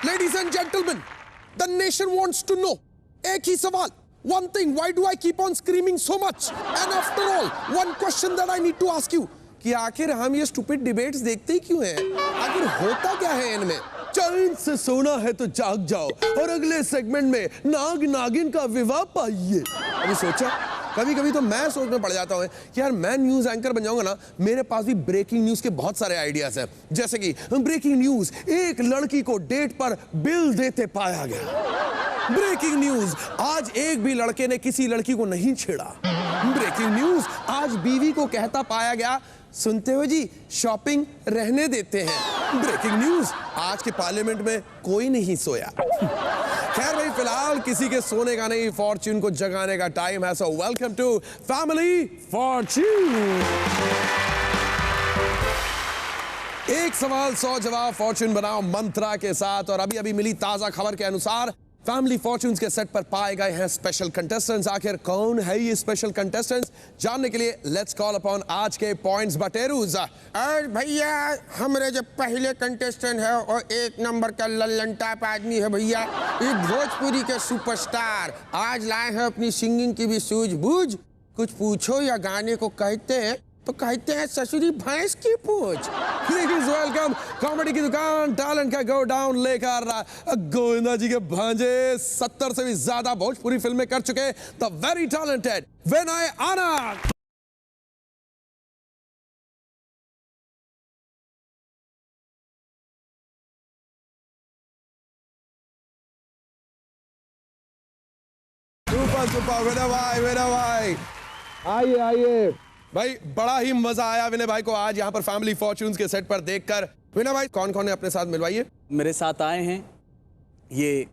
Ladies and gentlemen, the nation wants to know. एक ही सवाल. One thing, why do I keep on screaming so much? And after all, one question that I need to ask you. कि आखिर हम ये stupid debates देखते ही क्यों हैं? आखिर होता क्या है इनमें? चैन से सोना है तो जाग जाओ और अगले सेगमेंट में नाग नागिन का विवाह पाइए. अभी सोचा? कभी कभी तो मैं सोचने पड़ जाता हूँ कि यार मैं न्यूज एंकर बन जाऊंगा ना, मेरे पास भी ब्रेकिंग न्यूज के बहुत सारे आइडियाज हैं. जैसे कि ब्रेकिंग न्यूज, एक लड़की को डेट पर बिल देते पाया गया. ब्रेकिंग न्यूज, आज एक भी लड़के ने किसी लड़की को नहीं छेड़ा. ब्रेकिंग न्यूज, आज बीवी को कहता पाया गया, सुनते हो जी, शॉपिंग रहने देते हैं. ब्रेकिंग न्यूज, आज के पार्लियामेंट में कोई नहीं सोया. खैर भाई, फिलहाल किसी के सोने का नहीं, फॉर्च्यून को जगाने का टाइम है. So welcome to Family Fortune. एक सवाल 100 जवाब, फॉर्च्यून बनाओ मंत्रा के साथ. और अभी अभी मिली ताजा खबर के अनुसार फैमिली फॉर्च्यून्स के सेट पर पाए गए हैं स्पेशल कंटेस्टेंट्स. आखिर कौन है ये स्पेशल कंटेस्टेंट्स, जानने के लिए लेट्स कॉल अपॉन आज के पॉइंट्स बटेरूज. और भैया, हमारे जो पहले कंटेस्टेंट है और एक नंबर का लल्लन टाइप आदमी है भैया, ये भोजपुरी के सुपरस्टार. आज लाए हैं अपनी सिंगिंग की भी सूझबूझ. कुछ पूछो या गाने को कहते हैं तो कहते हैं ससुरी भैंस की पूछ. प्लीज वेलकम कॉमेडी की दुकान टैलेंट का गो डाउन लेकर गोविंदा जी के भांजे 70 से भी ज्यादा भोजपुरी फिल्में कर चुके the very talented Vinay Anand. Super super Vinay भाई आइए आइए भाई. बड़ा ही मजा आया विनय भाई को आज यहाँ पर फैमिली फॉर्च्यून्स के सेट पर देखकर. विनय भाई, कौन कौन है अपने साथ, मिलवाइए. मेरे साथ आए हैं, ये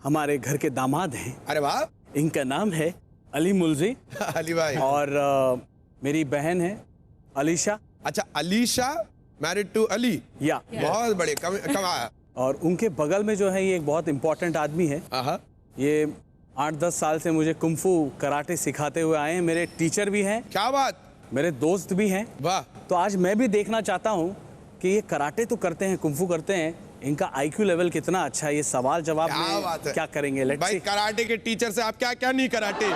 हमारे घर के दामाद हैं. अरे वाह. इनका नाम है अली मुलजी. अली भाई. और मेरी बहन है अलीशा. अच्छा, अलीशा मैरिड टू अली. या बहुत बड़े कमाया. और उनके बगल में जो है ये एक बहुत इंपॉर्टेंट आदमी है. ये 8-10 साल से मुझे कुंफू कराटे सिखाते हुए आए हैं. मेरे टीचर भी हैं. क्या बात. मेरे दोस्त भी हैं. वाह. तो आज मैं भी देखना चाहता हूँ कि ये कराटे तो करते हैं, कुंफू करते हैं, इनका आईक्यू लेवल कितना अच्छा है. ये सवाल जवाब में क्या करेंगे. लेट्स भाई, कराटे के टीचर से आप क्या क्या नहीं कराटे.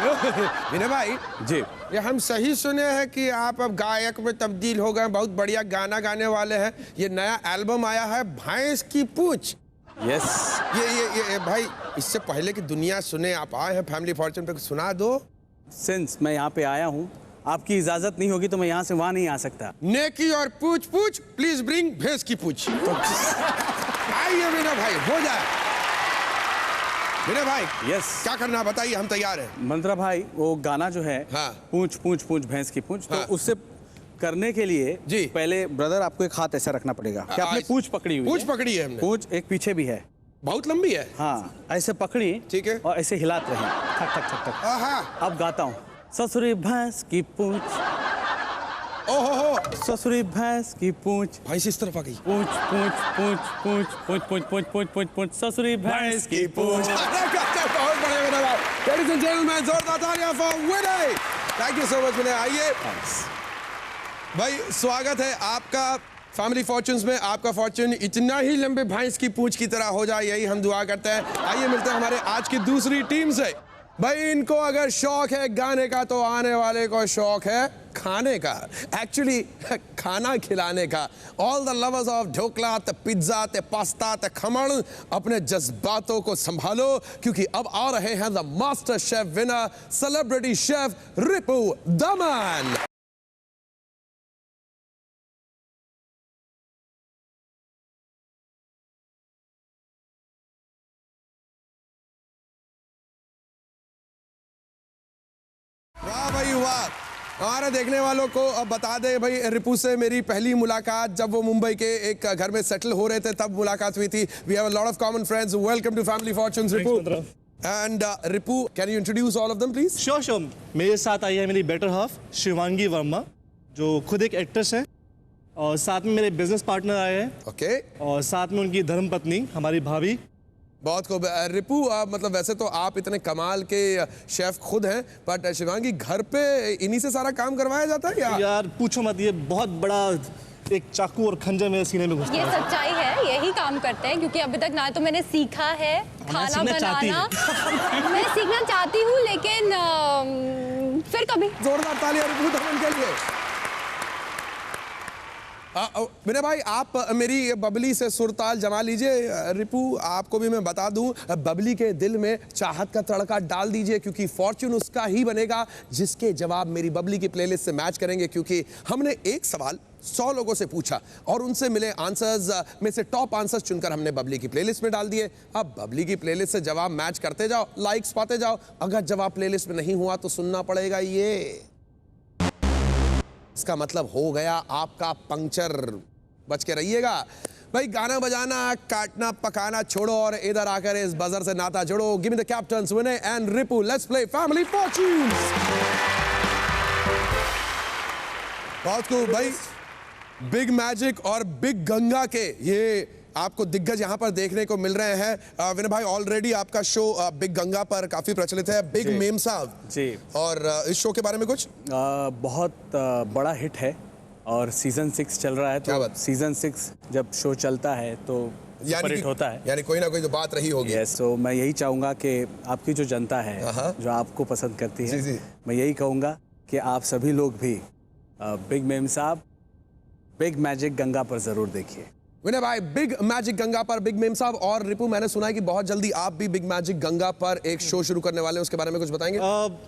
विनय भाई जी, ये हम सही सुने हैं कि आप अब गायक में तब्दील हो गए, बहुत बढ़िया गाना गाने वाले हैं. ये नया एल्बम आया है भैंस की पूछ. यस. ये भाई, इससे पहले कि दुनिया सुने, आप आए हैं फैमिली फॉर्च्यून पे, सुना दो. सिंस मैं यहाँ पे आया हूँ, आपकी इजाजत नहीं होगी तो मैं यहाँ से वहाँ नहीं आ सकता. नेकी और पूछ पूछ, प्लीज ब्रिंग भैंस की पूछ. आइए विनय भाई, हो जाए. विनय भाई, यस, क्या करना बताइए, हम तैयार हैं. मंत्रा भाई, वो गाना जो है, हाँ. पूछ पूछ पूछ भैंस की पूछ, हाँ. तो उससे करने के लिए जी, पहले ब्रदर आपको एक हाथ ऐसा रखना पड़ेगा. क्या आपने पूछ पकड़ी हुई? पूछ पकड़ी है हमने. पूछ एक पीछे भी है, बहुत लंबी है. हाँ, ऐसे पकड़ी. ठीक है. और ऐसे हिलाते रहे, ठक ठक ठक ठक. हाँ. अब गाता हूँ. ससुरी भैंस की पूछ, ओहो, ससुरी भैंस की पूछ, भैंस इस तरफ आ गई. पूछ पूछ पूछ पूछ पूछ पूछ पूछ पूछ पूछ पूछ ससुरी भैंस की पूछ. बहुत बड़े विनय भाई. लेडीज एंड जेंटलमैन, जोरदार तालियां for Vinay. Thank you so much Vinay. आइए भाई, स्वागत है आपका फैमिली फॉर्च्यून्स में. आपका फॉर्च्यून इतना ही लंबे भैंस की पूंछ की तरह हो जाए, यही हम दुआ करते हैं. आइए मिलते हैं हमारे आज की दूसरी टीम से. भाई, इनको अगर शौक है गाने का तो आने वाले को शौक है खाने का. एक्चुअली खाना खिलाने का. All the lovers of dhokla, ते पिज्जा, ते पास्ता, ते खमण, अपने जज्बातों को संभालो, क्योंकि अब आ रहे हैं the master chef winner, celebrity chef Ripu दमन. वाह भाई वाह. हमारे देखने वालों को अब बता दे भाई, रिपू से मेरी पहली मुलाकात जब वो मुंबई के एक घर में सेटल हो रहे थे तब मुलाकात हुई थी. We have a lot of common friends. Welcome to Family Fortunes Ripu. And Ripu, can you introduce all of them please? Sure. मेरे साथ आई है मेरी बेटर हाफ शिवांगी वर्मा, जो खुद एक एक्ट्रेस है और साथ में मेरे बिजनेस पार्टनर आए हैं ओके, और साथ में उनकी धर्मपत्नी हमारी भाभी। बहुत खूब। रिपू, मतलब वैसे तो आप इतने कमाल के शेफ खुद हैं, बट शिवांगी घर पे इन्हीं से सारा काम करवाया जाता है या? यार पूछो मत, ये बहुत बड़ा एक चाकू और खंजर मेरे सीने में घुसता ये है। सच्चाई है, यही काम करते हैं, क्योंकि अभी तक ना तो मैंने सीखा है खाना सीखना चाहती बनाना। मैं सीखना चाहती हूँ, लेकिन फिर कभी। जोरदार तालियां रिपू धवन के लिए। विनय भाई, आप मेरी बबली से सुरताल जमा लीजिए। रिपू, आपको भी मैं बता दूं, बबली के दिल में चाहत का तड़का डाल दीजिए, क्योंकि फॉर्च्यून उसका ही बनेगा जिसके जवाब मेरी बबली की प्लेलिस्ट से मैच करेंगे। क्योंकि हमने एक सवाल 100 लोगों से पूछा और उनसे मिले आंसर्स में से टॉप आंसर्स चुनकर हमने बबली की प्लेलिस्ट में डाल दिए। अब बबली की प्लेलिस्ट से जवाब मैच करते जाओ, लाइक्स पाते जाओ। अगर जवाब प्लेलिस्ट में नहीं हुआ तो सुनना पड़ेगा ये। इसका मतलब हो गया आपका पंक्चर। बच के रहिएगा भाई। गाना बजाना, काटना पकाना छोड़ो और इधर आकर इस बजर से नाता जोड़ो। Give me the captains Vinay and Ripu. Let's play family fortunes. बहुत खूब भाई। बिग मैजिक और बिग गंगा के ये आपको दिग्गज यहाँ पर देखने को मिल रहे हैं। विनय भाई, ऑलरेडी आपका शो बिग गंगा पर काफी प्रचलित है, बिग मेम साहब जी। और इस शो के बारे में कुछ? बहुत बड़ा हिट है और सीजन 6 चल रहा है। क्या तो बात? सीजन 6 जब शो चलता है तो सुपर हिट होता है। यानी कोई ना कोई तो बात रही होगी। यस, तो मैं यही चाहूँगा कि आपकी जो जनता है, जो आपको पसंद करती है, जी। मैं यही कहूँगा कि आप सभी लोग भी बिग मेम साहब, बिग मैजिक गंगा पर जरूर देखिए। विनय भाई, बिग मैजिक गंगा पर बिग मेम साहब। और रिपू, मैंने सुना है कि बहुत जल्दी आप भी बिग मैजिक गंगा पर एक शो शुरू करने वाले हैं, उसके बारे में कुछ बताएंगे?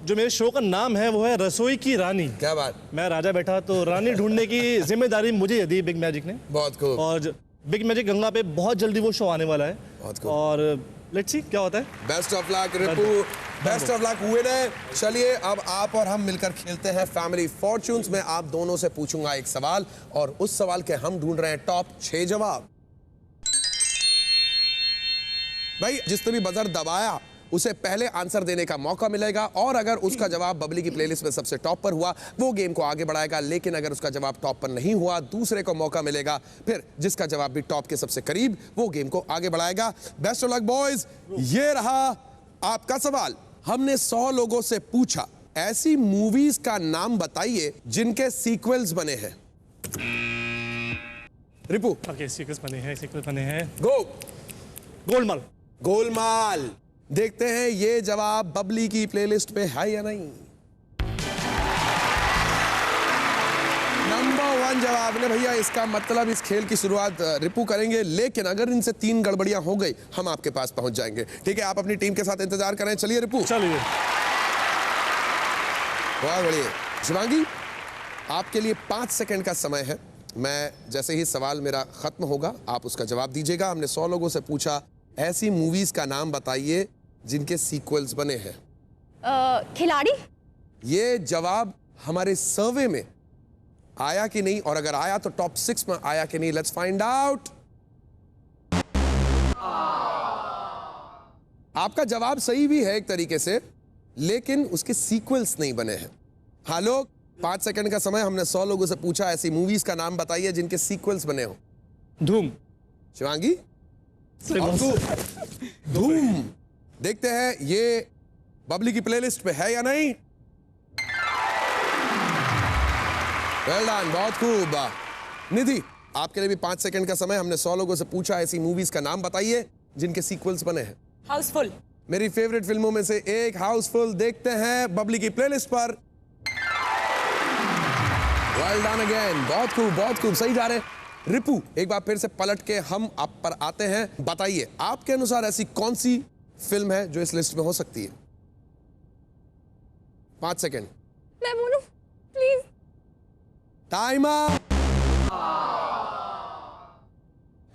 जो मेरे शो का नाम है वो है रसोई की रानी। क्या बात। मैं राजा बैठा तो रानी ढूंढने की जिम्मेदारी मुझे दी बिग मैजिक ने। बहुत खूब। और बिग मैजिक गंगा पे बहुत जल्दी वो शो आने वाला है। बहुत खूब। और लेट्स सी क्या होता है। Best of luck Ripu, best of luck Vinay. चलिए अब आप और हम मिलकर खेलते हैं फैमिली फॉर्च्यून्स में। आप दोनों से पूछूंगा एक सवाल और उस सवाल के हम ढूंढ रहे हैं टॉप 6 जवाब। भाई, जिसने भी बजर दबाया उसे पहले आंसर देने का मौका मिलेगा और अगर उसका जवाब बबली की प्लेलिस्ट में सबसे टॉप पर हुआ वो गेम को आगे बढ़ाएगा। लेकिन अगर उसका जवाब टॉप पर नहीं हुआ, दूसरे को मौका मिलेगा। फिर जिसका जवाब भी टॉप के सबसे करीब, वो गेम को आगे बढ़ाएगा। Best of luck boys. ये रहा आपका सवाल। हमने 100 लोगों से पूछा, ऐसी मूवीज का नाम बताइए जिनके सीक्वल्स बने हैं। रिपू, ओके, सीक्वेंस बने हैं। गो। गोलमाल। गोलमाल। देखते हैं ये जवाब बबली की प्लेलिस्ट पे है या नहीं। नंबर 1 जवाब ने भैया। इसका मतलब इस खेल की शुरुआत रिपू करेंगे, लेकिन अगर इनसे 3 गड़बड़ियां हो गई हम आपके पास पहुंच जाएंगे। ठीक है, आप अपनी टीम के साथ इंतजार करें। चलिए रिपू। चलिए। बहुत बढ़िया। शिवांगी, आपके लिए 5 सेकंड का समय है। मैं जैसे ही सवाल मेरा खत्म होगा आप उसका जवाब दीजिएगा। हमने 100 लोगों से पूछा, ऐसी मूवीज का नाम बताइए जिनके सीक्वल्स बने हैं। खिलाड़ी। ये जवाब हमारे सर्वे में आया कि नहीं, और अगर आया तो टॉप 6 में आया कि नहीं, लेट्स फाइंड आउट। आपका जवाब सही भी है एक तरीके से, लेकिन उसके सीक्वल्स नहीं बने हैं। हाँ लोग, 5 सेकंड का समय। हमने 100 लोगों से पूछा, ऐसी मूवीज का नाम बताइए जिनके सीक्वल्स बने हो। धूम। शिवांगी, धूम। देखते हैं ये बबली की प्लेलिस्ट पे है या नहीं। वेल डन, बहुत खूब। निधि, आपके लिए भी 5 सेकंड का समय। हमने 100 लोगों से पूछा, ऐसी मूवीज का नाम बताइए जिनके सीक्वल्स बने हैं। हाउसफुल। मेरी फेवरेट फिल्मों में से एक हाउसफुल। देखते हैं बबली की प्लेलिस्ट पर। वेल डन अगेन, बहुत खूब, बहुत खूब, सही जा रहे हैं। रिपू, एक बार फिर से पलट के हम आप पर आते हैं। बताइए आपके अनुसार ऐसी कौन सी फिल्म है जो इस लिस्ट में हो सकती है। 5 सेकंड। मैं बोलूं प्लीज। टाइमर।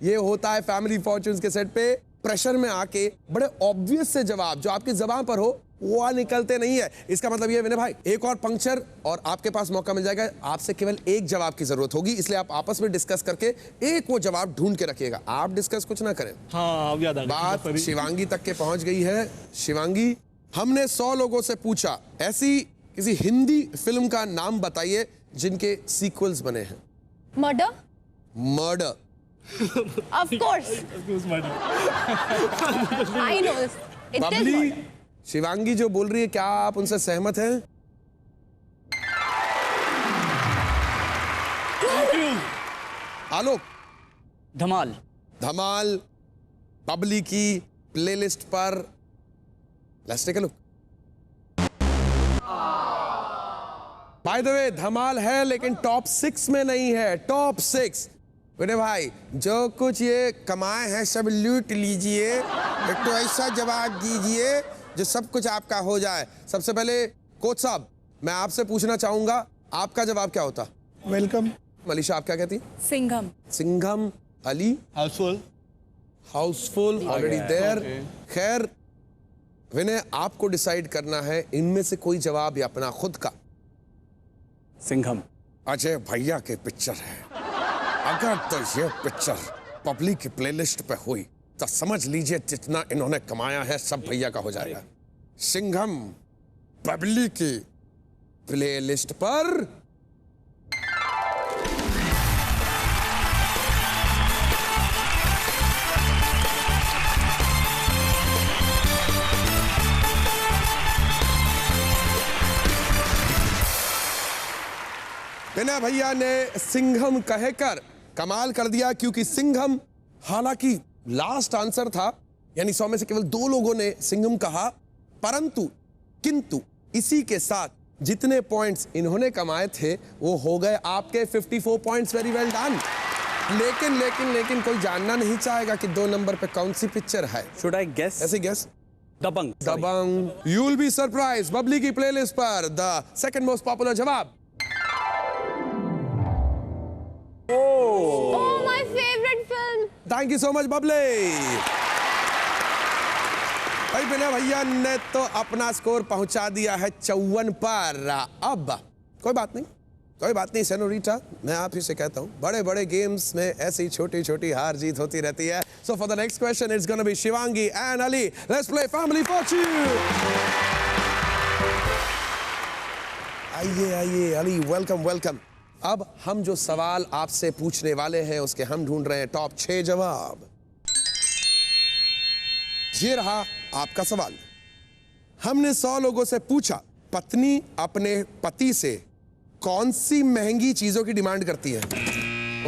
ये होता है फैमिली फॉर्च्यून्स के सेट पे, प्रेशर में आके बड़े ऑब्वियस से जवाब जो आपकी जबान पर हो वो निकलते नहीं है। इसका मतलब ये विनय भाई, एक और पंक्चर और आपके पास मौका मिल जाएगा। आपसे केवल एक जवाब की जरूरत होगी, इसलिए आप आपस में डिस्कस करके एक वो जवाब ढूंढ के रखिएगा। आप डिस्कस कुछ ना करें। हाँ, अब याद आ गया। बात शिवांगी तक के पहुंच गई है। शिवांगी, हमने 100 लोगों से पूछा, ऐसी किसी हिंदी फिल्म का नाम बताइए जिनके सीक्वल्स बने हैं। Murder. Murder. Of course. I know this. It is Babli, murder. Shivangi जो बोल रही है, क्या आप उनसे सहमत हैं? आलोक, धमाल। धमाल बबली की प्लेलिस्ट पर। Let's take a look. By the way, धमाल है लेकिन टॉप 6 में नहीं है। टॉप 6 मेरे भाई, जो कुछ ये कमाए हैं सब लूट लीजिए। एक तो ऐसा जवाब दीजिए जो सब कुछ आपका हो जाए। सबसे पहले कोच साहब, मैं आपसे पूछना चाहूंगा, आपका जवाब क्या होता? वेलकम। मनीषा, आप क्या कहती? Singham. Singham. Ali? Housefull. Housefull already there. खैर विनय, आपको डिसाइड करना है इनमें से कोई जवाब या अपना खुद का। सिंघम। अजय भैया के पिक्चर है। अगर तो ये पिक्चर पब्लिक की प्लेलिस्ट पे हुई तो समझ लीजिए जितना इन्होंने कमाया है सब भैया का हो जाएगा। सिंघम पब्लिक की प्लेलिस्ट पर विनय भैया ने सिंघम कहकर कमाल कर दिया, क्योंकि सिंघम हालांकि लास्ट आंसर था, यानी 100 में से केवल 2 लोगों ने सिंघम कहा, परंतु किंतु इसी के साथ जितने पॉइंट्स इन्होंने कमाए थे वो हो गए आपके 54 पॉइंट्स। Very well done. लेकिन लेकिन लेकिन कोई जानना नहीं चाहेगा कि 2 नंबर पे कौन सी पिक्चर है? Should I guess? ऐसे guess. Dabangg. Dabangg. You will be surprise. Babli की प्लेलिस्ट पर द सेकंड मोस्ट पॉपुलर जवाब। Oh, my favorite film. Thank you so much Babli. भाई विनय भैया ने तो अपना स्कोर पहुंचा दिया है 54 पर। अब कोई बात नहीं सेनोरिटा, मैं आप ही से कहता हूं, बड़े बड़े गेम्स में ऐसी छोटी छोटी हार जीत होती रहती है। So for the next question it's gonna be Shivangi and Ali. Let's play family Fortune. आइए अली, वेलकम। अब हम जो सवाल आपसे पूछने वाले हैं उसके हम ढूंढ रहे हैं टॉप 6 जवाब। ये रहा आपका सवाल। हमने 100 लोगों से पूछा, पत्नी अपने पति से कौन सी महंगी चीजों की डिमांड करती है?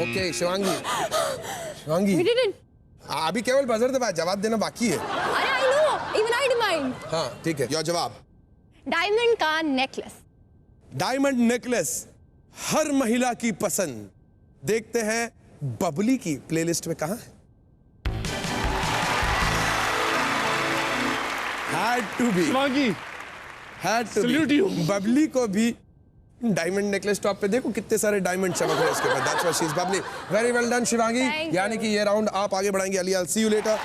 Okay Shivangi, We didn't. अभी केवल बजर दबा, जवाब देना बाकी है। अरे I know. Even I demand. हाँ ठीक है, योर जवाब। Diamond का necklace. डायमंड नेकलेस हर महिला की पसंद। देखते हैं बबली की प्लेलिस्ट में कहां है। Had to be. Shivangi, Had to Salute be. you. Babli को भी डायमंड नेकलेस टॉप पे देखो कितने सारे डायमंड चमक रहे हैं उसके ऊपर। That's why she is Babli. Very well done Shivangi. Thank यानी you. कि ये राउंड आप आगे बढ़ाएंगे। Ali, I'll see you later।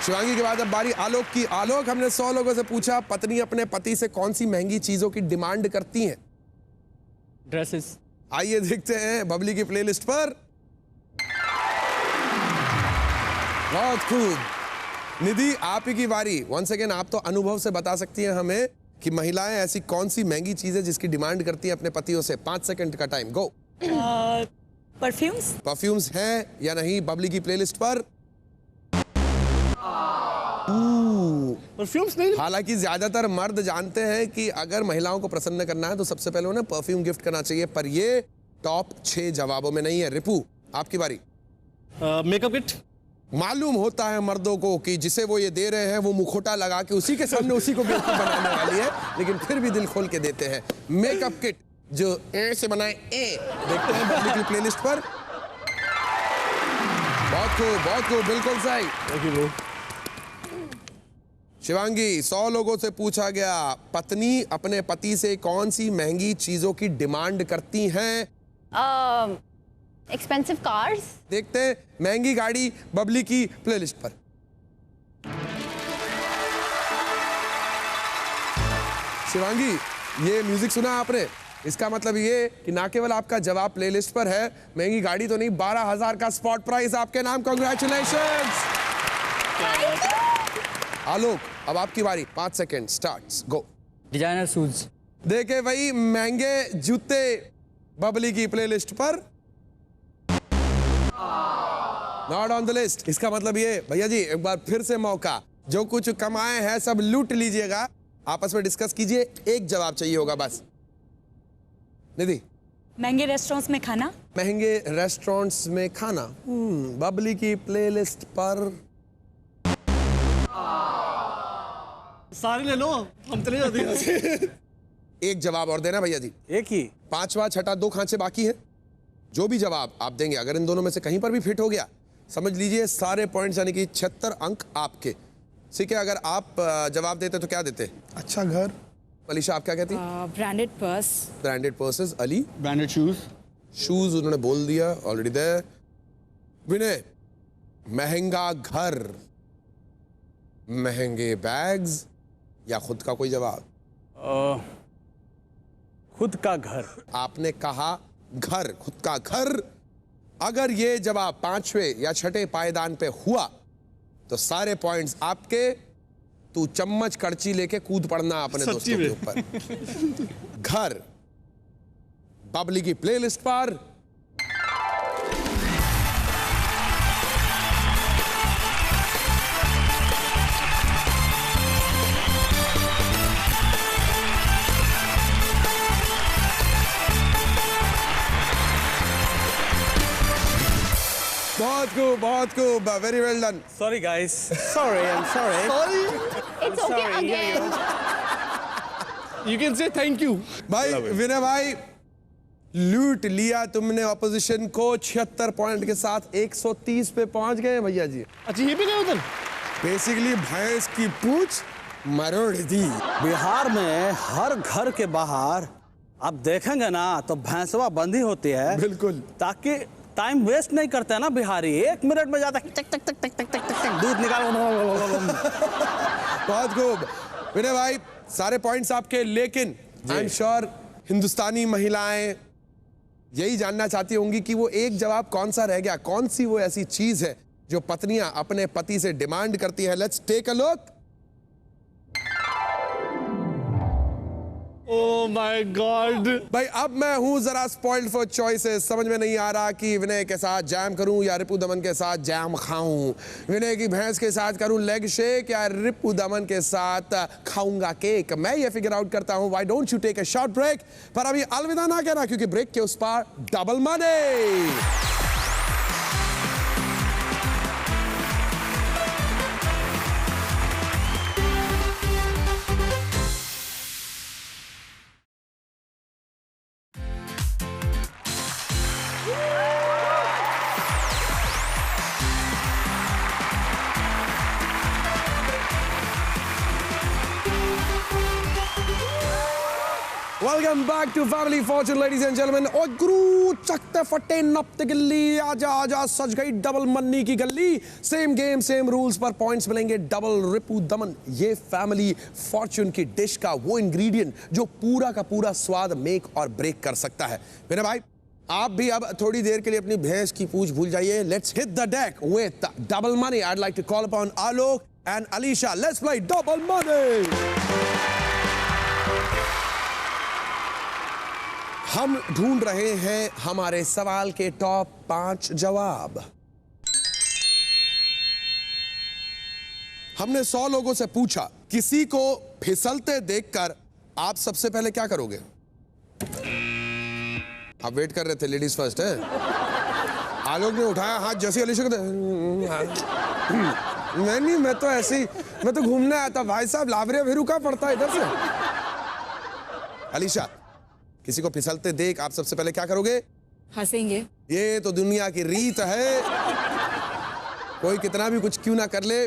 Shivangi के बाद अब बारी आलोक की। आलोक, हमने 100 लोगों से पूछा, पत्नी अपने पति से कौन सी महंगी चीजों की डिमांड करती हैं? ड्रेसेस। आइए देखते हैं बबली की प्लेलिस्ट पर। बहुत खूब। निधि, आप ही की बारी। वंस अगेन, आप तो अनुभव से बता सकती हैं हमें कि महिलाएं ऐसी कौन सी महंगी चीज है जिसकी डिमांड करती हैं अपने पतियों से। 5 सेकंड का टाइम, गो। परफ्यूम्स। परफ्यूम्स हैं या नहीं बबली की प्लेलिस्ट पर? परफ्यूम्स नहीं। हालांकि ज्यादातर मर्द जानते हैं कि अगर महिलाओं को प्रसन्न करना है तो सबसे पहले उन्हें परफ्यूम गिफ्ट करना चाहिए, पर ये टॉप 6 जवाबों में नहीं है। रिपू, आपकी बारी। Makeup kit. मालूम होता है मर्दों को कि जिसे वो ये दे रहे हैं वो मुखोटा लगा के उसी के सामने उसी को बेवकूफ बनाने वाली है, लेकिन फिर भी दिल खोल के देते हैं। मेकअप किट जो ए से बनाए ए। देखते हैं बबली की प्लेलिस्ट पर। बहुत खूब, बिल्कुल सही। शिवांगी, 100 लोगों से पूछा गया, पत्नी अपने पति से कौन सी महंगी चीजों की डिमांड करती हैं? Expensive cars. देखते हैं महंगी गाड़ी बबली की प्लेलिस्ट पर। शिवांगी, ये म्यूजिक सुना आपने? इसका मतलब ये कि ना केवल आपका जवाब प्लेलिस्ट पर है, महंगी गाड़ी तो नहीं, 12,000 का स्पॉट प्राइज आपके नाम। कांग्रेचुलेशंस। आलोक, अब आपकी बारी। 5 second starts, go. Designer shoes. देखे भाई, महंगे जूते बबली की प्लेलिस्ट पर। Not on the list. इसका मतलब ये भैया जी एक बार फिर से मौका, जो कुछ कमाए हैं सब लूट लीजिएगा, आपस में डिस्कस कीजिए, एक जवाब चाहिए होगा बस। निधि, महंगे रेस्टोरेंट्स में खाना। महंगे रेस्टोरेंट्स में खाना। बबली की प्लेलिस्ट पर सारे ले लो, हम चले जाते हैं। एक जवाब और देना भैया जी। एक ही। पांचवा छठा 2 खांचे बाकी है। जो भी जवाब आप देंगे अगर इन दोनों में से कहीं पर भी फिट हो गया, समझ लीजिए सारे पॉइंट्स यानी कि 76 अंक आपके। ठीक है, अगर आप जवाब देते तो क्या देते? अच्छा घर। अलीशा आप क्या कहती? Branded purse. Branded purses. Ali? Branded shoes. Shoes उन्होंने बोल दिया, ऑलरेडी देयर। विनय, महंगा घर, महंगे बैग्स या खुद का कोई जवाब? खुद का घर। आपने कहा घर, खुद का घर। अगर ये जवाब 5वें या 6ठे पायदान पे हुआ तो सारे पॉइंट्स आपके। तू चम्मच कड़ची लेके कूद पड़ना अपने दोस्तों के ऊपर। घर बबली की प्लेलिस्ट पर बहुत खूब, very well done. Sorry guys, sorry, I am sorry. It's okay again. You can say thank you. भाई विनय भाई, लूट लिया तुमने ऑपोजिशन को। 76 पॉइंट के साथ 130 पे पहुंच गए भैया जी। अच्छा ये भी गए उधर। बेसिकली भैंस की पूंछ मरोड़ दी। बिहार में हर घर के बाहर आप देखेंगे ना तो भैंसवा बंधी होती है। बिल्कुल। ताकि टाइम वेस्ट नहीं करते हैं ना बिहारी, 1 मिनट में जाता है, टक टक टक टक टक टक टक दूध निकाल। बहुत खूब विनय भाई, सारे पॉइंट्स आपके। लेकिन आई एम श्योर हिंदुस्तानी महिलाएं यही जानना चाहती होंगी कि वो एक जवाब कौन सा रह गया, कौन सी वो ऐसी चीज है जो पत्नियां अपने पति से डिमांड करती है। Let's take a look. Oh my God. भाई अब मैं हूं जरा स्पॉइल्ड फॉर चॉइसेस। समझ में नहीं आ रहा कि विनय के साथ जैम करूं या रिपु दमन के साथ जैम खाऊं। विनय की भैंस के साथ करूं लेग शेक या रिपु दमन के साथ खाऊंगा केक। मैं ये फिगर आउट करता हूं। Why don't you take a short break? पर अभी अलविदा ना कहना, क्योंकि ब्रेक के उस पार double money. Welcome back to Family Fortune ladies and gentleman. और गुरु चकते फटे नपते गिल्ली, आजा आजा सज गई डबल मन्नी की गली। सेम गेम सेम रूल्स पर पॉइंट्स मिलेंगे डबल। रिपु दमन, ये फैमिली फॉर्चून की डिश का वो इंग्रेडिएंट जो पूरा का पूरा स्वाद मेक और ब्रेक कर सकता है। मेरे भाई आप भी अब थोड़ी देर के लिए अपनी भैंस की पूंछ भूल जाइए। Let's hit the deck with double money. I would like to call upon Alok and Alisha. Let's play double money. हम ढूंढ रहे हैं हमारे सवाल के टॉप 5 जवाब। हमने 100 लोगों से पूछा किसी को फिसलते देखकर आप सबसे पहले क्या करोगे? आप वेट कर रहे थे, लेडीज फर्स्ट है। आलोक ने उठाया हाथ जैसे अलीशा को नहीं, मैं तो ऐसे ही, मैं तो घूमने आया था भाई साहब। लावरे भी रुका पड़ता है इधर से। अलीशा, किसी को फिसलते देख आप सबसे पहले क्या करोगे? हंसेंगे। ये तो दुनिया की रीत है, कोई कितना भी कुछ क्यों ना कर ले,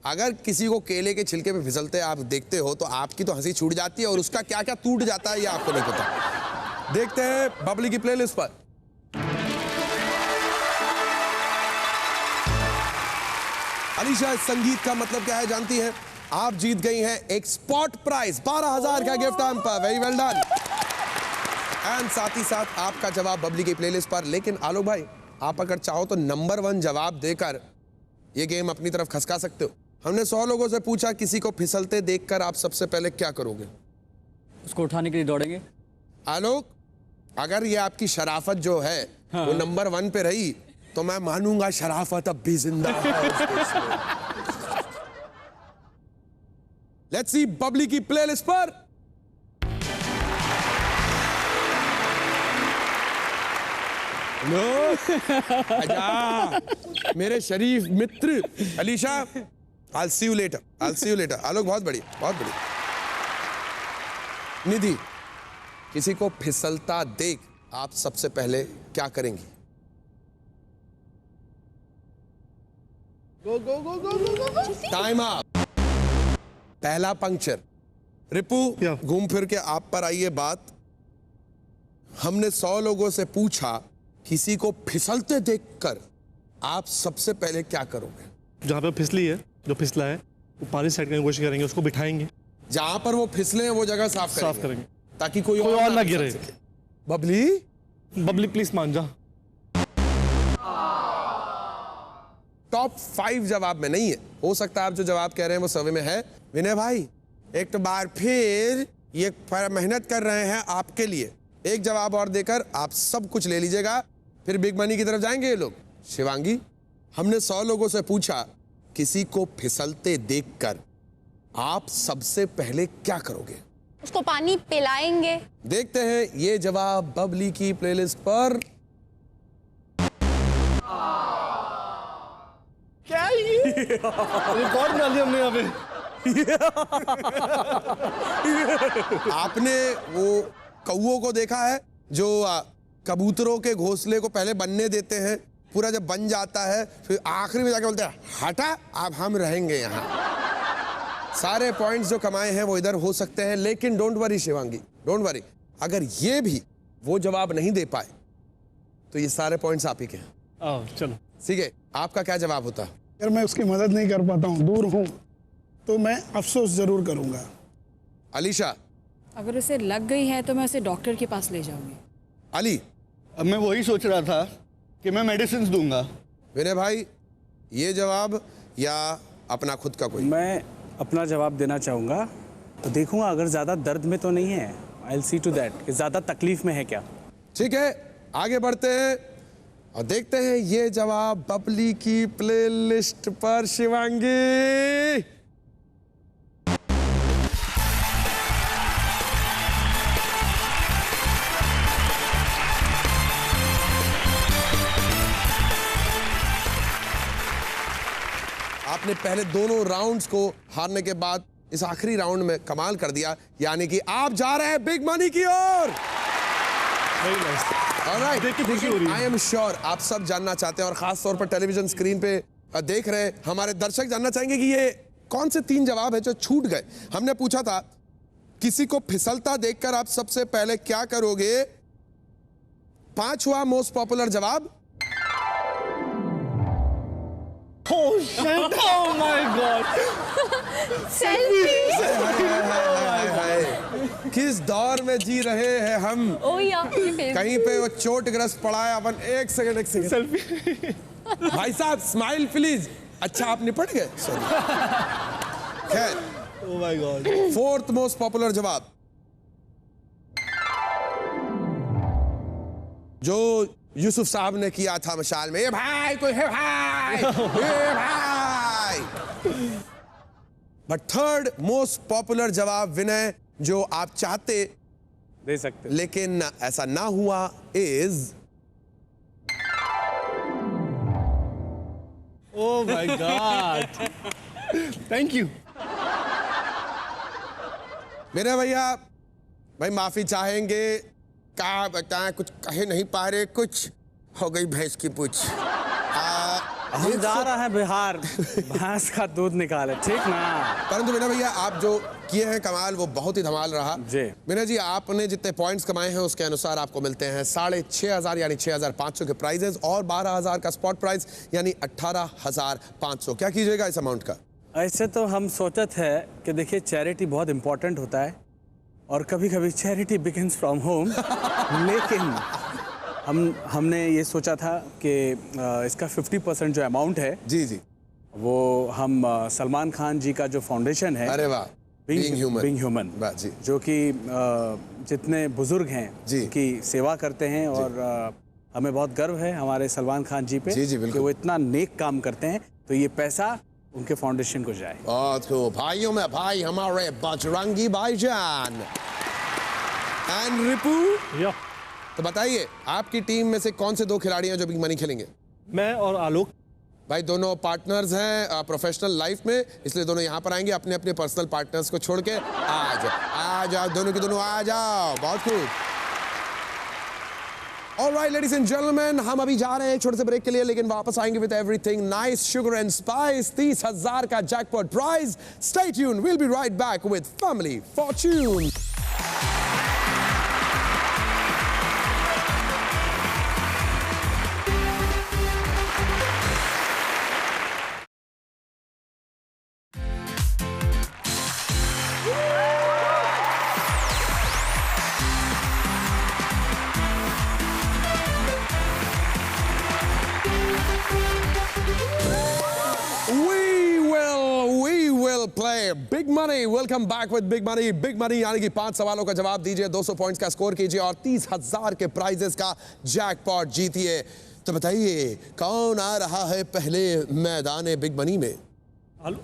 अगर किसी को केले के छिलके पे फिसलते आप देखते हो तो आपकी तो हंसी छूट जाती है, और उसका क्या क्या टूट जाता है ये आपको नहीं पता। देखते हैं बबली की प्लेलिस्ट पर। अलीशा, संगीत का मतलब क्या है जानती हैं? आप जीत गई हैं एक स्पॉट प्राइज 12,000 का gift hamper. Very well done. And साथ ही साथ आपका जवाब बबली की प्लेलिस्ट पर। लेकिन आलोक भाई, आप अगर चाहो तो नंबर 1 जवाब देकर ये गेम अपनी तरफ खसका सकते हो। हमने 100 लोगों से पूछा किसी को फिसलते देखकर आप सबसे पहले क्या करोगे? उसको उठाने के लिए दौड़ेंगे। आलोक, अगर ये आपकी शराफत जो है वो नंबर 1 पे रही तो मैं मानूंगा शराफत अब भी जिंदा है उस देश में। लेट्स सी बबली की प्लेलिस्ट पर नो आजा मेरे शरीफ मित्र Alisha, I'll see you later. आलोक बहुत बढ़िया, बहुत बढ़िया। निधि, किसी को फिसलता देख आप सबसे पहले क्या करेंगी? Time up. पहला पंक्चर। रिपू, क्या? घूम फिर के आप पर आई ये बात। हमने 100 लोगों से पूछा किसी को फिसलते देखकर आप सबसे पहले क्या करोगे? जहाँ पे फिसली है, जो फिसला है, वो पानी साइड करने की कोशिश करेंगे, उसको बिठाएंगे, जहां पर वो फिसले वो जगह साफ करेंगे ताकि कोई और ना फिसल गिरे। सके। बबली, बबली प्लीज मान जा। टॉप 5 जवाब में नहीं है। हो सकता है आप जो जवाब कह रहे हैं वो सर्वे में है। विनय भाई, एक बार फिर ये मेहनत कर रहे हैं आपके लिए। एक जवाब और देकर आप सब कुछ ले लीजिएगा, फिर बिग मनी की तरफ जाएंगे ये लोग। शिवांगी, हमने 100 लोगों से पूछा किसी को फिसलते देखकर आप सबसे पहले क्या करोगे? उसको पानी पिलाएंगे। देखते हैं ये जवाब बबली की प्लेलिस्ट पर। क्या ये रिकॉर्ड बना लिया हमने यहाँ पे। आपने वो कौओं को देखा है जो कबूतरों के घोंसले को पहले बनने देते हैं, पूरा जब बन जाता है फिर आखिरी में जाके बोलते हैं हटा अब हम रहेंगे यहाँ। सारे पॉइंट्स जो कमाए हैं वो इधर हो सकते हैं, लेकिन don't worry Shivangi, don't worry. अगर ये भी वो जवाब नहीं दे पाए तो ये सारे पॉइंट्स आप ही के हैं। आओ चलो। ठीक है, आपका क्या जवाब होता? अगर मैं उसकी मदद नहीं कर पाता हूँ, दूर हूँ, तो मैं अफसोस जरूर करूँगा। अलीशा। अगर उसे लग गई है तो मैं उसे डॉक्टर के पास ले जाऊंगी। अली। अब मैं वही सोच रहा था कि मैं मेडिसिन दूंगा। विनय भाई, ये जवाब या अपना खुद का कोई? मैं अपना जवाब देना चाहूँगा। तो देखूंगा अगर ज़्यादा दर्द में तो नहीं है, I will see to that कि ज़्यादा तकलीफ में है क्या। ठीक है, आगे बढ़ते हैं और देखते हैं ये जवाब बबली की प्लेलिस्ट पर। शिवांगी, आपने पहले दोनों राउंड्स को हारने के बाद इस आखिरी राउंड में कमाल कर दिया, यानी कि आप जा रहे हैं बिग मनी की ओर। Alright, देख के खुशी हो रही है। I am sure आप सब जानना चाहते हैं और खास तौर पर टेलीविजन स्क्रीन पे देख रहे हमारे दर्शक जानना चाहेंगे कि ये कौन से 3 जवाब है जो छूट गए। हमने पूछा था किसी को फिसलता देखकर आप सबसे पहले क्या करोगे। 5वां मोस्ट पॉपुलर जवाब Oh shit! Oh my god! Selfie. किस दौर में जी रहे हैं हम। ओ यार, ये फेस। कहीं पे वो चोटग्रस्त पड़ा है अपन। एक सेकंड सेल्फी। भाई साहब स्माइल प्लीज। अच्छा आप निपट गए, सॉरी। खैर, Oh my god! 4th most popular जवाब जो यूसुफ साहब ने किया था मशाल में, ये भाई कोई है भाई, ये भाई। बट 3rd मोस्ट पॉपुलर जवाब विनय जो आप चाहते दे सकते। लेकिन ऐसा ना हुआ is Oh my god! Thank you. मेरे भैया भाई माफी चाहेंगे, क्या बताएं, कुछ कहे नहीं पा रहे, कुछ हो गई भैंस की पूछ। हम जा रहे हैं बिहार भैंस का दूध निकाले, ठीक ना। परंतु मेरा भैया आप जो किए हैं कमाल वो बहुत ही धमाल रहा। जी। मेरा जी आपने जितने पॉइंट्स कमाए हैं उसके अनुसार आपको मिलते हैं 6,500 यानी 6,500 के प्राइजेस और 12,000 का स्पॉट प्राइज यानी 18,500। क्या कीजिएगा इस अमाउंट का? ऐसे तो हम सोचत है कि देखिए चैरिटी बहुत इंपॉर्टेंट होता है और कभी कभी चैरिटी बिगिंस फ्रॉम होम। लेकिन हमने ये सोचा था कि इसका 50% जो अमाउंट है जी जी वो हम सलमान खान जी का जो फाउंडेशन है, अरे वाह, बीइंग ह्यूमन, वाह जी, जो कि जितने बुजुर्ग हैं जी, की सेवा करते हैं और हमें बहुत गर्व है हमारे सलमान खान जी पे जी, जी, बिल्कुल। कि वो इतना नेक काम करते हैं, तो ये पैसा उनके फाउंडेशन को जाए। बहुत खूब। भाइयों में भाई हमारे बजरंगी भाईजान एंड रिपू। या तो बताइए आपकी टीम में से कौन से 2 खिलाड़ी हैं जो बिग मनी खेलेंगे? मैं और आलोक। भाई दोनों पार्टनर्स हैं प्रोफेशनल लाइफ में, इसलिए दोनों यहाँ पर आएंगे अपने अपने पर्सनल पार्टनर्स को छोड़ के। आ जाओ दोनों की दोनों आ जाओ। बहुत खूब। Alright, ladies and gentlemen, हम अभी जा रहे हैं एक छोटे से ब्रेक के लिए, लेकिन वापस आएंगे with everything nice sugar and spice, 30,000 का jackpot prize. Stay tuned, we'll be right back with Family Fortune. We will play Big Money. Welcome back with Big Money. Big Money यानी कि 5 सवालों का जवाब दीजिए, 200 पॉइंट्स का स्कोर कीजिए और 30,000 के प्राइजेस का जैकपॉट जीतिए। तो बताइए कौन आ रहा है पहले मैदान बिग मनी में? आलोक।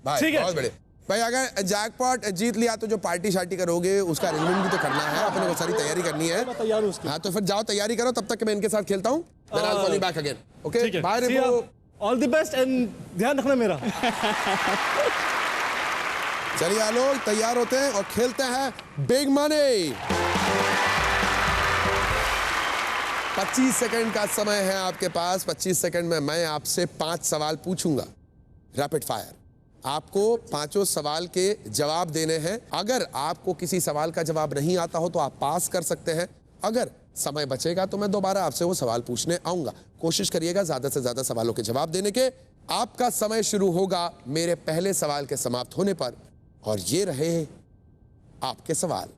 भाई ठीक है। बहुत बड़े भाई, अगर जैकपॉट जीत लिया तो जो पार्टी शार्टी करोगे उसका अरेंजमेंट भी तो करना है, अपने को सारी तैयारी करनी है। मैं तैयार हूँ उसकी। हाँ तो फिर जाओ तैयारी करो, तब तक कि मैं इनके साथ खेलता हूँ। Then I'll call you back again. Okay? ठीक है। Bye, See ya. Ripu. All the best and ध्यान रखना मेरा। चलिए आलोक तैयार होते हैं और खेलते हैं बिग मनी। 25 सेकंड का समय है आपके पास। 25 सेकंड में मैं आपसे 5 सवाल पूछूंगा, रैपिड फायर। आपको 5 सवाल के जवाब देने हैं। अगर आपको किसी सवाल का जवाब नहीं आता हो तो आप पास कर सकते हैं। अगर समय बचेगा तो मैं दोबारा आपसे वो सवाल पूछने आऊंगा। कोशिश करिएगा ज्यादा से ज्यादा सवालों के जवाब देने के। आपका समय शुरू होगा मेरे पहले सवाल के समाप्त होने पर, और ये रहे आपके सवाल।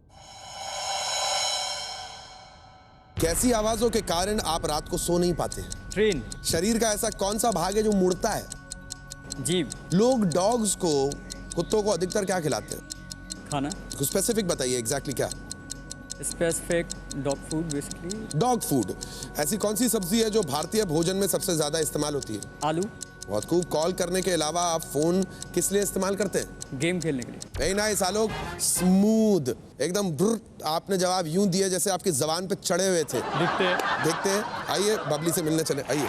कैसी आवाजों के कारण आप रात को सो नहीं पाते हैं? ट्रेन। शरीर का ऐसा कौन सा भाग है जो मुड़ता है? जीभ। लोग डॉग्स को, कुत्तों को अधिकतर क्या खिलाते हैं? खाना। कुछ स्पेसिफिक बताइए, एग्जैक्टली क्या? Specific dog food basically. Dog food. ऐसी कौन सी सब्जी है जो भारतीय भोजन में सबसे ज्यादा इस्तेमाल होती है? आलू। बहुत खूब। कॉल करने के अलावा आप फोन किस लिए इस्तेमाल करते हैं? गेम खेलने के लिए। वेरी नाइस आलोक, स्मूथ एकदम। आपने जवाब यूं दिया जैसे आपकी जबान पे चढ़े हुए थे। देखते हैं। आइए बबली से मिलने चले, आइए।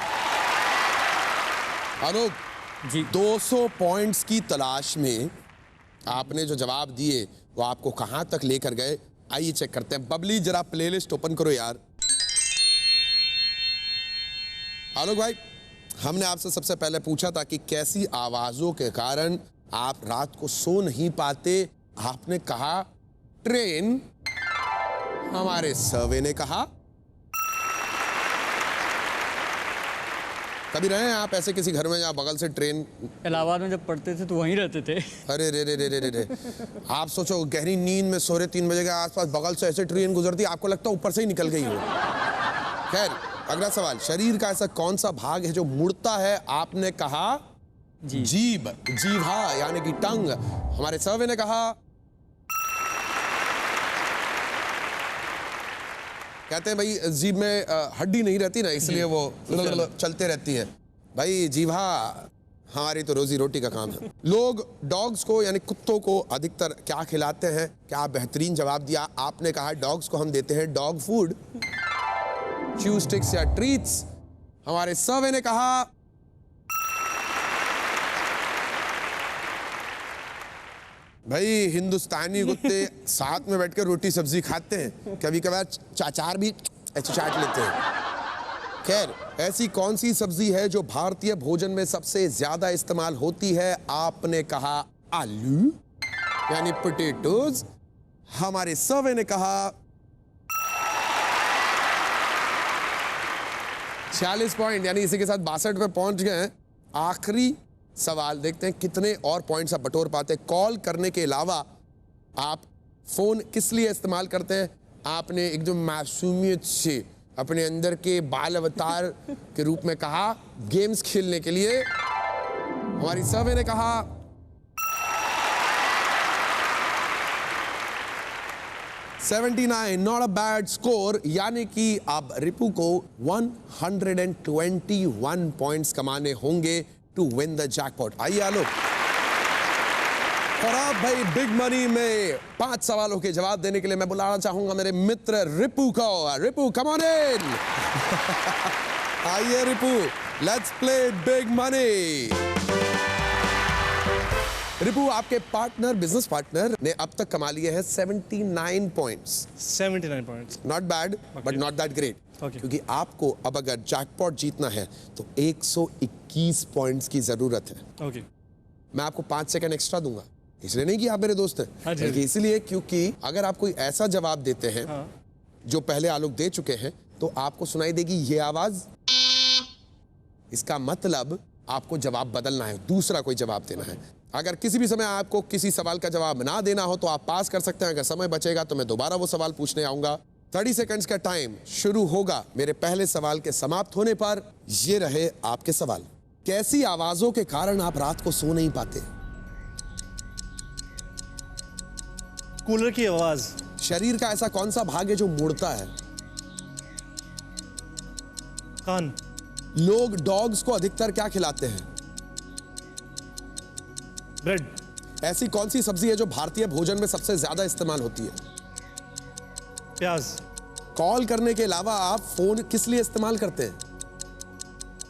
आलोक जी। 200 पॉइंट्स की तलाश में आपने जो जवाब दिए वो आपको कहां तक लेकर गए, आइए चेक करते हैं। बबली जरा प्लेलिस्ट ओपन करो यार। आलोक भाई, हमने आपसे सबसे पहले पूछा था कि कैसी आवाजों के कारण आप रात को सो नहीं पाते। आपने कहा ट्रेन। हमारे सर्वे ने कहा, कभी रहे हैं आप ऐसे किसी घर में जहाँ बगल से ट्रेन? इलाहाबाद में जब पढ़ते थे तो वहीं रहते थे। अरे रे रे रे रे रे रे। आप सोचो गहरी नींद में सो रहे, 3 बजे के आसपास बगल से ऐसे ट्रेन गुजरती, आपको लगता है ऊपर से ही निकल गई हो। खैर अगला सवाल, शरीर का ऐसा कौन सा भाग है जो मुड़ता है? आपने कहा जीभ, जीभा यानी कि टंग। हमारे सर्वे ने कहा, कहते हैं भाई जीभ में हड्डी नहीं रहती ना, इसलिए वो चलते रहती है। भाई जीभा हमारी तो रोजी रोटी का काम है। लोग डॉग्स को यानी कुत्तों को अधिकतर क्या खिलाते हैं? क्या बेहतरीन जवाब दिया। आपने कहा डॉग्स को हम देते हैं डॉग फूड, च्यू स्टिक्स या ट्रीट्स। हमारे सर्वे ने कहा भाई हिंदुस्तानी कुत्ते साथ में बैठकर रोटी सब्जी खाते हैं, कभी कभार चाचार भी ऐसे चाट लेते हैं। खैर ऐसी कौन सी सब्जी है जो भारतीय भोजन में सबसे ज्यादा इस्तेमाल होती है? आपने कहा आलू यानी पोटैटोज। हमारे सर्वे ने कहा 46 पॉइंट, यानी इसी के साथ 62 पे पहुंच गए हैं। आखिरी सवाल, देखते हैं कितने और पॉइंट्स आप बटोर पाते हैं। कॉल करने के अलावा आप फोन किस लिए इस्तेमाल करते हैं? आपने एकदम मासूमियत से अपने अंदर के बाल अवतार के रूप में कहा गेम्स खेलने के लिए। हमारी सर्वे ने कहा 79, नॉट अ बैड स्कोर, यानी कि अब रिपू को 121 पॉइंट्स कमाने होंगे टू विन द जैकपॉट। आइए आलोक, और अब भाई बिग मनी में 5 सवालों के जवाब देने के लिए मैं बुलाना चाहूंगा मेरे मित्र रिपू को। Ripu come on in. आइए Ripu, let's play big money. Ripu, आपके पार्टनर, बिजनेस पार्टनर ने अब तक कमा लिए हैं 79 points. 79 points. Not bad but not that great. Okay. क्योंकि आपको अब अगर जैकपॉट जीतना है तो 121 पॉइंट्स की जरूरत है। ओके। मैं आपको 5 सेकंड एक्स्ट्रा दूंगा, इसलिए नहीं कि आप मेरे दोस्त हैं, हाँ जी, बल्कि इसलिए क्योंकि अगर आप कोई ऐसा जवाब देते हैं जो पहले आलोक दे चुके हैं तो आपको सुनाई देगी ये आवाज। इसका मतलब आपको जवाब बदलना है, दूसरा कोई जवाब देना है। अगर किसी भी समय आपको किसी सवाल का जवाब ना देना हो तो आप पास कर सकते हैं। अगर समय बचेगा तो मैं दोबारा वो सवाल पूछने आऊंगा। 30 सेकंड्स का टाइम शुरू होगा मेरे पहले सवाल के समाप्त होने पर। ये रहे आपके सवाल। कैसी आवाजों के कारण आप रात को सो नहीं पाते? कूलर की आवाज। शरीर का ऐसा कौन सा भाग है जो मुड़ता है? कान। लोग डॉग्स को अधिकतर क्या खिलाते हैं? ब्रेड। ऐसी कौन सी सब्जी है जो भारतीय भोजन में सबसे ज्यादा इस्तेमाल होती है? प्याज। कॉल करने के अलावा आप फोन किस लिए इस्तेमाल करते हैं?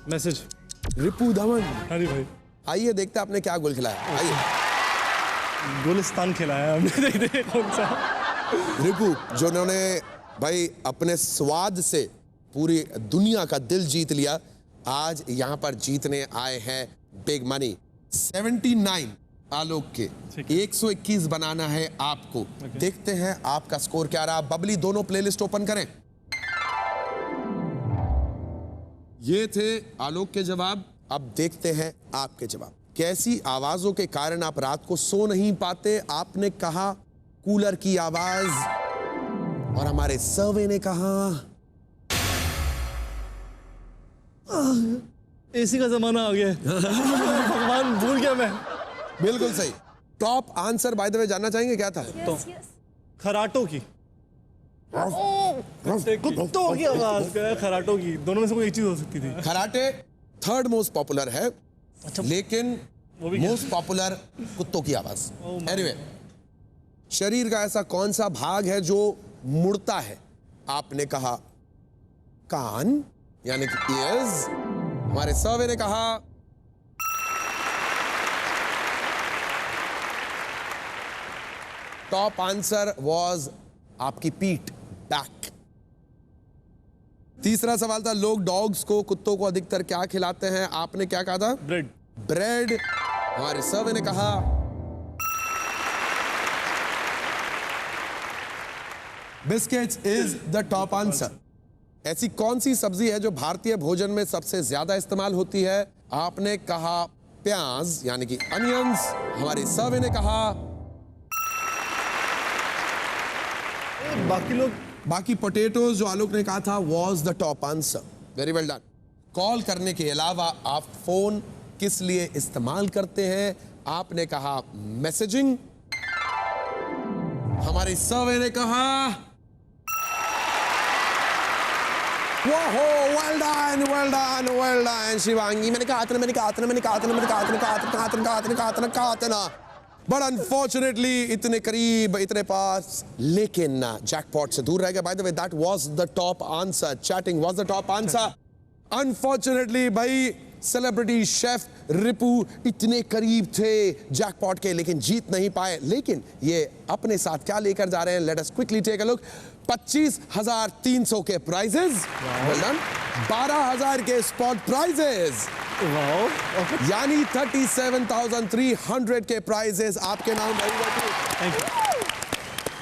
मैसेज। रिपू धवन, हाँ जी भाई। आइए देखते हैं आपने क्या गोल खिलाया। आइए गुलिस्तान खिलाया हमने, देखते हैं कौन सा। रिपू, जिन्होंने भाई अपने स्वाद से पूरी दुनिया का दिल जीत लिया, आज यहां पर जीतने आए हैं बिग मनी। 79 आलोक के, 121 बनाना है आपको। देखते हैं आपका स्कोर क्या रहा। बबली, दोनों प्लेलिस्ट ओपन करें। ये थे आलोक के जवाब, अब देखते हैं आपके जवाब। कैसी आवाजों के कारण आप रात को सो नहीं पाते? आपने कहा कूलर की आवाज, और हमारे सर्वे ने कहा एसी का जमाना आ गया है। भगवान, भूल गया मैं। बिल्कुल सही। टॉप आंसर बाय द वे जानना चाहेंगे क्या था? तो खराटों की। कुत्तों की आवाज, खराटों की, दोनों में से कोई एक चीज हो सकती थी। खराटे थर्ड मोस्ट पॉपुलर है, लेकिन मोस्ट पॉपुलर कुत्तों की आवाज। एनीवे, शरीर का ऐसा कौन सा भाग है जो मुड़ता है? आपने कहा कान, यानी कि ईयर्स। हमारे सर्वे ने कहा टॉप आंसर वाज आपकी पीठ, बैक। तीसरा सवाल था लोग डॉग्स को, कुत्तों को अधिकतर क्या खिलाते हैं? आपने क्या कहा था? ब्रेड। ब्रेड। हमारे सर्वे ने कहा biscuits is the top answer. ऐसी कौन सी सब्जी है जो भारतीय भोजन में सबसे ज्यादा इस्तेमाल होती है? आपने कहा प्याज, यानी कि अनियंस। हमारे सर्वे ने कहा बाकी पोटैटोज, जो आलोक ने कहा था, was the top answer. Very well done. Call करने के अलावा आप फोन किस लिए इस्तेमाल करते हैं? आपने कहा मैसेजिंग। हमारे सर्वे ने कहा well done, well done, well done Shivangi. मैंने कहा था बट अनफॉर्चुनेटली इतने करीब, इतने पास, लेकिन जैकपॉट से दूर रह गया। Bye the way, that was the top answer. Chatting was the top answer. Unfortunately भाई, सेलिब्रिटी शेफ रिपू इतने करीब थे जैकपॉट के, लेकिन जीत नहीं पाए। लेकिन ये अपने साथ क्या लेकर जा रहे हैं? Let us quickly take a look. 25,300 के प्राइजेस, वेल डन। 12,000 के स्पॉट प्राइजेस, यानी 37,300 के प्राइजेस आपके नाम।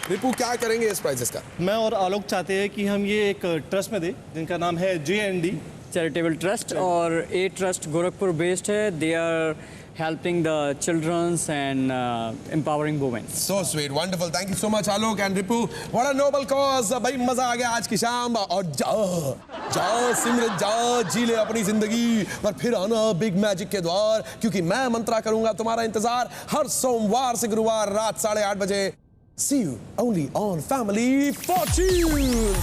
रिपू, क्या करेंगे इस प्राइजेस का? मैं और आलोक चाहते हैं कि हम ये एक ट्रस्ट में दें जिनका नाम है JND चैरिटेबल ट्रस्ट, और ये ट्रस्ट गोरखपुर बेस्ड है। They are helping the children's and empowering women. So sweet, wonderful. Thank you so much, Alok and Ripu. What a noble cause. भाई मजा आ गया आज की शाम। और जाओ जाओ सिमरन, जाओ जी ले अपनी जिंदगी, और फिर आना बिग मैजिक के द्वार, क्योंकि मैं मंत्रा करूंगा तुम्हारा इंतजार हर सोमवार से गुरुवार रात 8:30 बजे See you only on Family Fortune.